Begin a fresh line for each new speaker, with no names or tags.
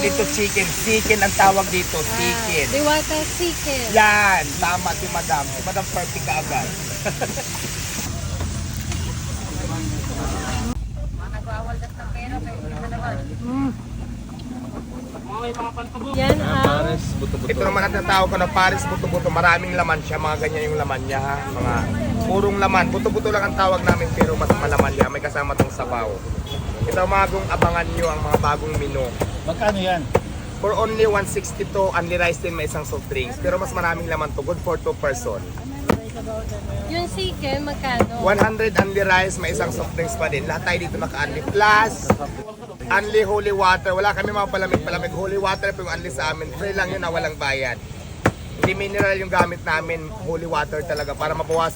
Ito chicken. Chicken ang tawag dito. Chicken.
Diwata chicken.
Yan. Tama si Madam. Si Madam perfect ka agad.
Yan ang
Ito naman ang tatawag ko na Paris buto-buto. Maraming laman siya. Mga ganyan yung laman niya. Ha? Mga purong laman. Buto-buto lang ang tawag namin pero mas malaman niya. May kasama tong sabaw. Ito ang mga gong abangan nyo ang mga bagong menu.
Magkano yan?
For only 162, only rice din may isang soft drinks. Pero mas maraming laman to. Good for 2 person.
yung chicken, magkano?
100 only rice, may isang soft drinks pa din. Lahat tayo dito naka-unli. Plus, only holy water. Wala kami mga palamig-palamig. Holy water po yung only sa amin. Free lang yun na walang bayad. Hindi mineral yung gamit namin. Holy water talaga para mabawasan